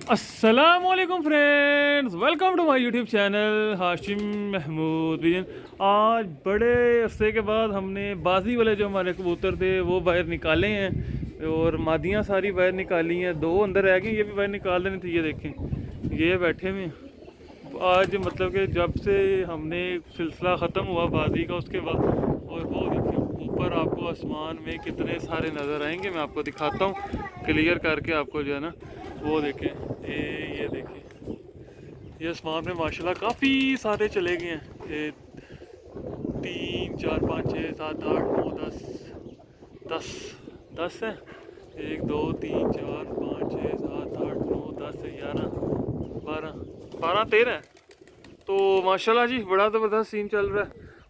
अस्सलामुअलैकुम friends, welcome to my YouTube channel Hashim Mahmood vision. आज बड़े अरसे के बाद हमने बाजी वाले जो हमारे कबूतर थे वो बाहर निकाले हैं और मादियाँ सारी बाहर निकाली हैं। दो अंदर रह गई, ये भी बाहर निकाल देनी थी। ये देखें, ये बैठे हुए हैं। आज मतलब कि जब से हमने सिलसिला ख़त्म हुआ बाजी का उसके बाद, और वो देखें ऊपर आपको आसमान में कितने सारे नज़र आएंगे। मैं आपको दिखाता हूँ क्लियर करके, आपको जो है ना वो देखें। ये देखें, ये आसमान में माशाल्लाह काफ़ी सारे चले गए हैं। ये 3 4 5 6 7 8 9 10 10 10 है। 1 2 3 4 5 6 7 8 9 10 11 12 12 13 है। तो माशाल्लाह जी बड़ा ज़बरदस्त सीन चल रहा है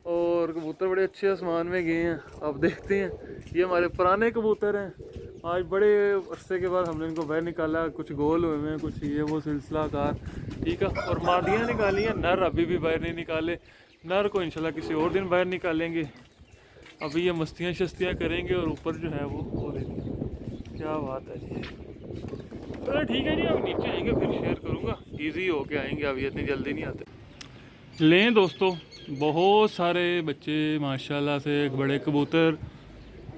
और कबूतर बड़े अच्छे आसमान में गए हैं। अब देखते हैं, ये हमारे पुराने कबूतर हैं। आज बड़े अरसे के बाद हमने इनको बाहर निकाला। कुछ गोल हुए हैं, कुछ ये वो सिलसिला कार, ठीक है। और मादियाँ निकाली हैं, नर अभी भी बाहर नहीं निकाले। नर को इंशाल्लाह किसी और दिन बाहर निकालेंगे। अभी ये मस्तियाँ शस्तियाँ करेंगे और ऊपर जो है वो देखिए क्या बात है जी। चलो ठीक है जी, अब नीचे आएंगे फिर शेयर करूँगा। ईजी होके आएंगे, अभी इतनी जल्दी नहीं आते। लें दोस्तों, बहुत सारे बच्चे माशाल्लाह से बड़े कबूतर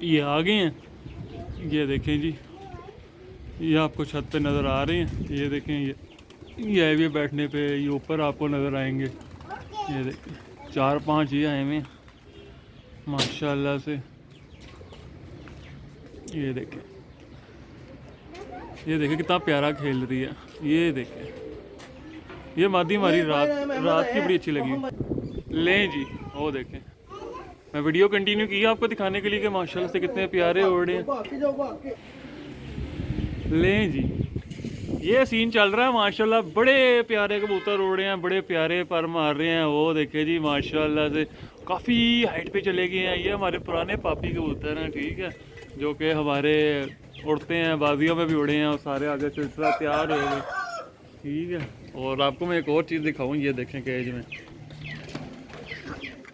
ये आ गए हैं। ये देखें जी, ये आपको छत पे नज़र आ रहे हैं। ये देखें, ये भी बैठने पे, ये ऊपर आपको नज़र आएंगे। ये देखें 4 5 ये आए हुए हैं माशाल्लाह से। ये देखें कितना प्यारा खेल रही है। ये देखें, ये मादी हमारी रात रात की बड़ी अच्छी लगी। लें जी, वो देखें, मैं वीडियो कंटिन्यू की आपको दिखाने के लिए कि माशाल्लाह से कितने प्यारे उड़ रहे हैं। लें जी, ये सीन चल रहा है माशाल्लाह। बड़े प्यारे कबूतर उड़ रहे हैं, बड़े प्यारे पर मार रहे हैं। वो देखे जी माशाल्लाह से काफ़ी हाइट पे चले गए हैं। ये हमारे पुराने पापी कबूतर हैं, ठीक है, जो कि हमारे उड़ते हैं, बाजियों में भी उड़े हैं और सारे आगे सिलसिला तैयार हो गए, ठीक है। और आपको मैं एक और चीज़ दिखाऊँ। ये देखें केज में,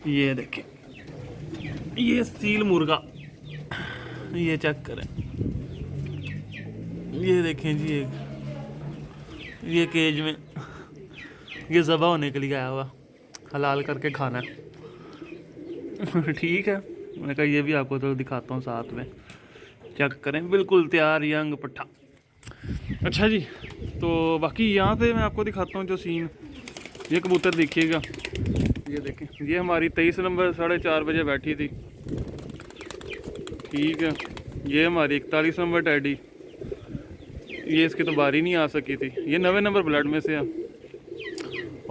ये देखें, ये सील मुर्गा, ये चेक करें। ये देखें जी, ये केज में ये ज़बा होने के लिए आया हुआ, हलाल करके खाना है। ठीक है, मैंने कहा ये भी आपको तो दिखाता हूँ साथ में, चेक करें, बिल्कुल तैयार यंग पट्ठा। अच्छा जी, तो बाकी यहाँ पे मैं आपको दिखाता हूँ जो सीन। ये कबूतर देखिएगा, ये देखें, ये हमारी 23 नंबर 4:30 बजे बैठी थी, ठीक है। ये हमारी 41 नंबर टैडी, ये इसकी तो बारी नहीं आ सकी थी। ये 9वें नंबर ब्लड में से है।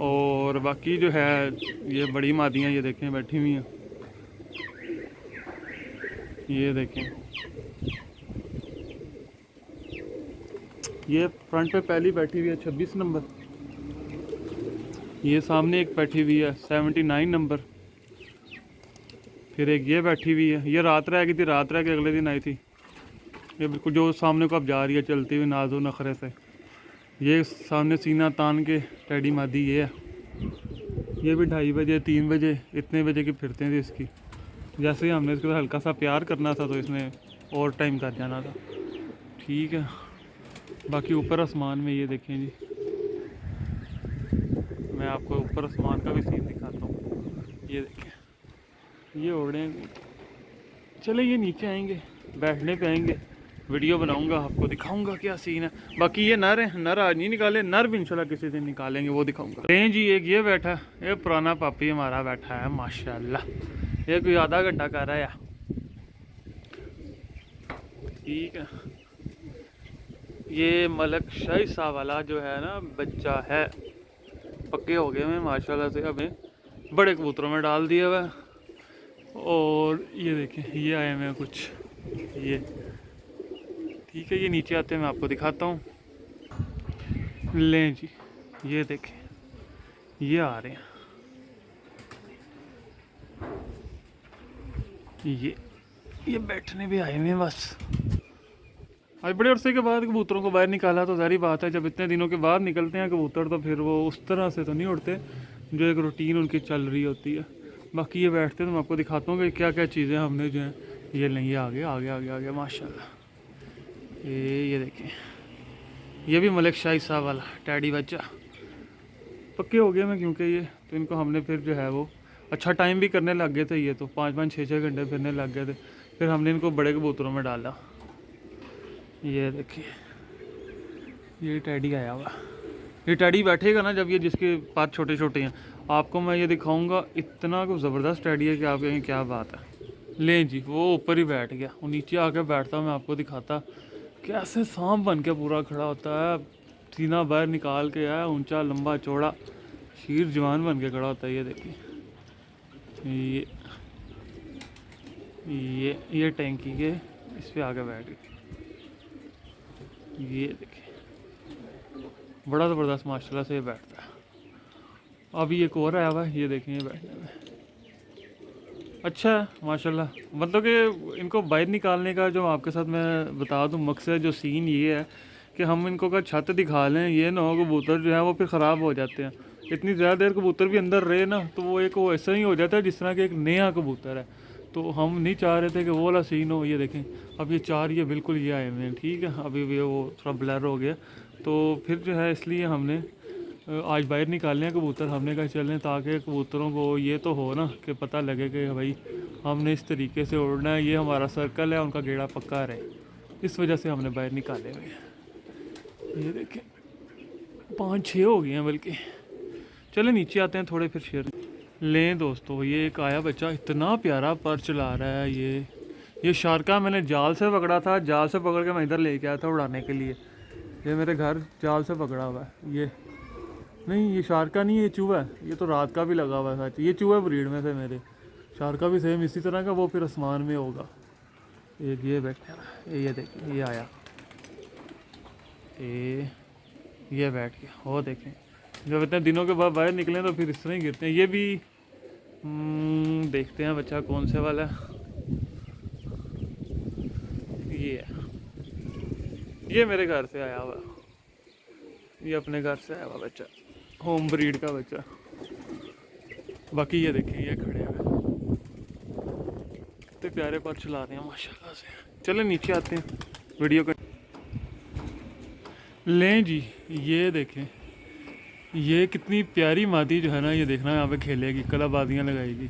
और बाकी जो है ये बड़ी मादियाँ, ये देखें बैठी हुई हैं। ये देखें, ये फ्रंट पे पहली बैठी हुई है 26 नंबर। ये सामने एक बैठी हुई है 79 नंबर। फिर एक ये बैठी हुई है, ये रात रह गई थी, रात रह के अगले दिन आई थी। ये बिल्कुल जो सामने को अब जा रही है चलती हुई नाजो नखरे से। ये सामने सीना तान के टैडी मादी ये है। ये भी 2:30 बजे 3 बजे इतने बजे की फिरते थे इसकी। जैसे ही हमने इसके साथ हल्का सा प्यार करना था तो इसने और टाइम कर जाना था, ठीक है। बाकी ऊपर आसमान में ये देखें जी, मैं आपको ऊपर आसमान का भी सीन दिखाता हूँ। ये देखें, ये उड़े हैं। चले ये नीचे आएंगे, बैठने पे आएंगे, वीडियो बनाऊंगा, आपको दिखाऊंगा क्या सीन है। बाकी ये नर है, नर आज नहीं निकाले, नर भी इंशाल्लाह किसी दिन निकालेंगे, वो दिखाऊंगा। रें जी, एक ये बैठा है, ये पुराना पापी हमारा बैठा है माशाल्लाह। ये कोई आधा घंटा कर रहा है, ठीक है। ये मलक शाही सा वाला जो है ना बच्चा है, पक्के हो गए हैं माशाल्लाह से, हमें बड़े कबूतरों में डाल दिया हुआ है। और ये देखें, ये आए हुए हैं कुछ, ये ठीक है। ये नीचे आते हैं, मैं आपको दिखाता हूँ। लें जी, ये देखें, ये आ रहे हैं। ये बैठने भी आए हुए हैं बस। आज बड़े अरसे के बाद कबूतरों को बाहर निकाला तो ज़ाहिर बात है, जब इतने दिनों के बाद निकलते हैं कबूतर तो फिर वो उस तरह से तो नहीं उड़ते जो एक रूटीन उनकी चल रही होती है। बाकी ये बैठते हैं तो मैं आपको दिखाता हूँ कि क्या क्या चीज़ें हमने जो है ये नहीं, आगे आगे आगे आगे माशाल्लाह। ये देखें, ये भी मलिक शाही साहब वाला टैडी बच्चा। पक्के हो गए मैं क्योंकि ये तो इनको हमने फिर जो है वो अच्छा टाइम भी करने लग गए थे। ये तो 5-5 6-6 घंटे फिरने लग गए थे। फिर हमने इनको बड़े कबूतरों में डाला। ये देखिए ये टैडी आया हुआ। ये टैडी बैठेगा ना जब ये जिसके पास छोटे छोटे हैं, आपको मैं ये दिखाऊंगा। इतना कुछ ज़बरदस्त टैडी है कि आप कहेंगे क्या बात है। लें जी वो ऊपर ही बैठ गया, वो नीचे आके बैठता, मैं आपको दिखाता कैसे सांप बन के पूरा खड़ा होता है। सीना बाहर निकाल के आया, ऊंचा लंबा चौड़ा शीर जवान बन के खड़ा होता है। ये देखिए ये टैंकी के इस पे आके बैठ गए। ये देखिए बड़ा ज़बरदस्त माशाल्लाह से ये बैठता है। अभी एक और आया हुआ है, ये देखें ये बैठने में अच्छा है माशाल्लाह। मतलब कि इनको बाहर निकालने का जो आपके साथ मैं बता दूं मकसद जो सीन ये है कि हम इनको का छत दिखा लें, ये ना हो कबूतर जो है वो फिर ख़राब हो जाते हैं। इतनी ज़्यादा देर कबूतर भी अंदर रहे ना तो वो एक वो ऐसा ही हो जाता है जिस तरह के एक नया कबूतर है। तो हम नहीं चाह रहे थे कि वो वाला सीन हो। ये देखें अब ये चार ये बिल्कुल ये आए हुए हैं, ठीक है। अभी भी वो थोड़ा ब्लर हो गया तो फिर जो है इसलिए हमने आज बाहर निकालने हैं कबूतर। हमने कहा चलें ताकि कबूतरों को ये तो हो ना कि पता लगे कि भाई हमने इस तरीके से उड़ना है, ये हमारा सर्कल है, उनका गेड़ा पक्का रहे। इस वजह से हमने बाहर निकाले हुए हैं। ये देखें 5-6 हो गए हैं बल्कि। चले नीचे आते हैं थोड़े फिर शेयर लें दोस्तों। ये एक आया बच्चा इतना प्यारा पर चला रहा है। ये शारका मैंने जाल से पकड़ा था, जाल से पकड़ के मैं इधर लेके आया था उड़ाने के लिए। ये मेरे घर जाल से पकड़ा हुआ है। ये नहीं ये शारका नहीं है, ये चूहा है। ये तो रात का भी लगा हुआ है सच। ये चूहा ब्रीड में से मेरे। शारका भी सेम इसी तरह का, वो फिर आसमान में होगा। एक ये बैठे ये देखिए ये आया ये बैठ गया। वो देखें जब इतने दिनों के बाद बाहर निकले तो फिर इस तरह ही गिरते हैं। ये भी देखते हैं बच्चा कौन से वाला है। ये मेरे घर से आया हुआ, ये अपने घर से आया हुआ बच्चा, होम ब्रीड का बच्चा। बाकी ये देखिए ये खड़े हुए कितने प्यारे पर चला रहे हैं माशाल्लाह से। चले नीचे आते हैं वीडियो का लें जी। ये देखें ये कितनी प्यारी मादी जो है ना, ये देखना यहाँ पे खेलेगी, कलाबाजियाँ लगाएगी।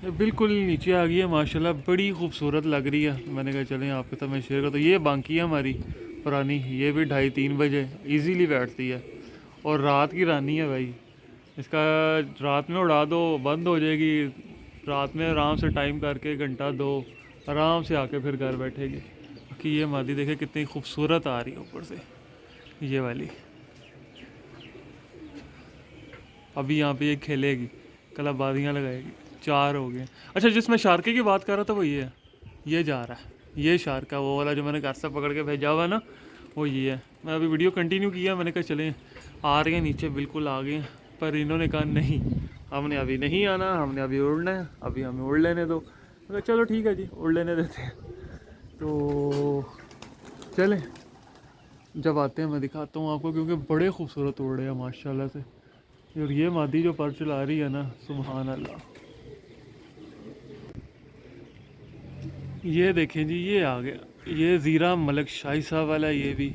ये बिल्कुल नीचे आ गई है माशाल्लाह, बड़ी खूबसूरत लग रही है। मैंने कहा चलें आपके साथ मैं शेयर करता हूँ। ये बांकी है हमारी पुरानी, ये भी 2:30-3 बजे इजीली बैठती है और रात की रानी है भाई। इसका रात में उड़ा दो बंद हो जाएगी, रात में आराम से टाइम करके घंटा 2 आराम से आके फिर घर बैठेगी। कि ये मादी देखे कितनी खूबसूरत आ रही है ऊपर से, ये वाली। अभी यहाँ पे ये खेलेगी, कलाबाजियाँ लगाएगी। 4 हो गए। अच्छा जिसमें शार्के की बात कर रहा था वो ये है, ये जा रहा है। ये शार्का वो वाला जो मैंने घर से पकड़ के भेजा हुआ है ना, वो ये है। मैं अभी वीडियो कंटिन्यू किया, मैंने कहा चलें आ रहे हैं नीचे, बिल्कुल आ गए हैं। पर इन्होंने कहा नहीं हमने अभी नहीं आना, हमने अभी उड़ना है, अभी हमें उड़ लेने दो। मैं चलो ठीक है जी उड़ लेने देते हैं। तो चलें जब आते हैं मैं दिखाता हूँ आपको, क्योंकि बड़े खूबसूरत उड़ रहे हैं माशाल्लाह से। और ये मादी जो पर चला रही है ना, सुभान अल्लाह। ये देखें जी ये आ गया, ये ज़ीरा मलिक शाही साहब वाला है ये भी।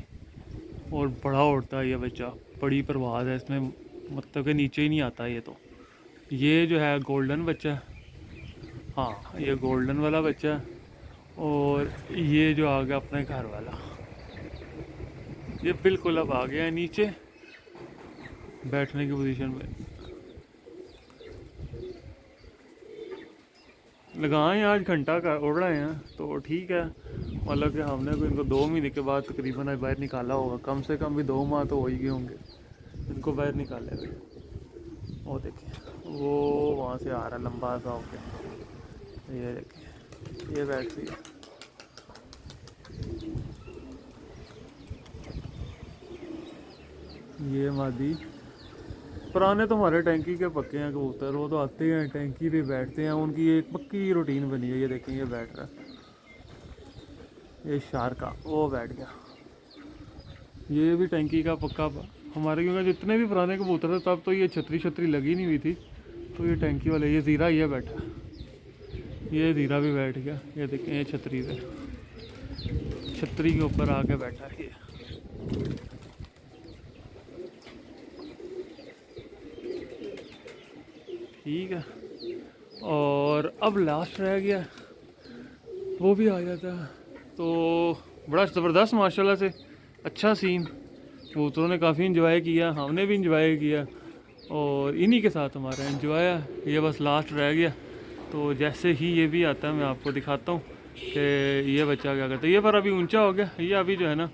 और बड़ा उड़ता है ये बच्चा, बड़ी परवाज़ है इसमें, मतलब कि नीचे ही नहीं आता ये तो। ये जो है गोल्डन बच्चा है, हाँ ये गोल्डन वाला बच्चा है। और ये जो आ गया अपने घर वाला, ये बिल्कुल अब आ गया है नीचे बैठने की पोजीशन में। लगाएं आज घंटा का उड़ रहे हैं तो ठीक है। मतलब कि हमने को इनको 2 महीने के बाद तकरीबन आज बाहर निकाला होगा, कम से कम भी 2 माह तो हो ही गए होंगे इनको बाहर निकाले हुए। वो देखिए वो वहाँ से आ रहा है लंबा सा होके, ये देखिए ये बैठती है। ये मादी पुराने तो हमारे टैंकी के पक्के हैं कबूतर, वो तो आते हैं टैंकी पे बैठते हैं, उनकी एक पक्की रूटीन बनी है। ये देखें ये बैठ रहा है, ये शारका वो बैठ गया। ये भी टैंकी का पक्का हमारे, क्योंकि जितने भी पुराने कबूतर थे तब तो ये छतरी लगी नहीं हुई थी, तो ये टैंकी वाले। ये ज़ीरा ये बैठा, ये ज़ीरा भी बैठ गया। ये देखें ये छतरी पे, छतरी के ऊपर आके बैठा है ये। ठीक है। और अब लास्ट रह गया, वो भी आ जाता। तो बड़ा ज़बरदस्त माशाल्लाह से अच्छा सीन, कबूतरों ने काफ़ी इंजॉय किया, हमने भी इंजॉय किया और इन्हीं के साथ हमारा इंजॉय है। ये बस लास्ट रह गया। तो जैसे ही ये भी आता है मैं आपको दिखाता हूँ कि ये बच्चा क्या करता है। ये पर अभी ऊंचा हो गया, ये अभी जो है ना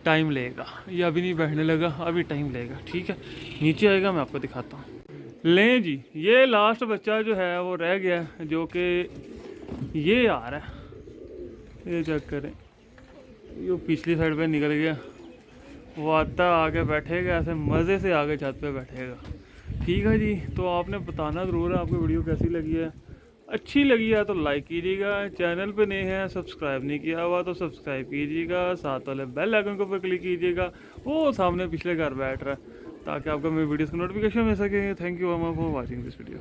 टाइम लेगा, ये अभी नहीं बैठने लगा, अभी टाइम लेगा। ठीक है, नीचे आएगा मैं आपको दिखाता हूँ। लें जी, ये लास्ट बच्चा जो है वो रह गया, जो कि ये आ रहा है, ये चेक करें, ये पिछली साइड पे निकल गया। वो आता आके बैठेगा ऐसे मज़े से, आगे छत पे बैठेगा। ठीक है जी, तो आपने बताना ज़रूर है आपको वीडियो कैसी लगी है। अच्छी लगी है तो लाइक कीजिएगा, चैनल पे नए हैं सब्सक्राइब नहीं किया हुआ तो सब्सक्राइब कीजिएगा, साथ वाले बेल आइकन को पर क्लिक कीजिएगा, वो सामने पिछले घर बैठ रहा है, ताकि आपको मेरी वीडियोस की नोटिफिकेशन मिल सके। Thank you for watching this video.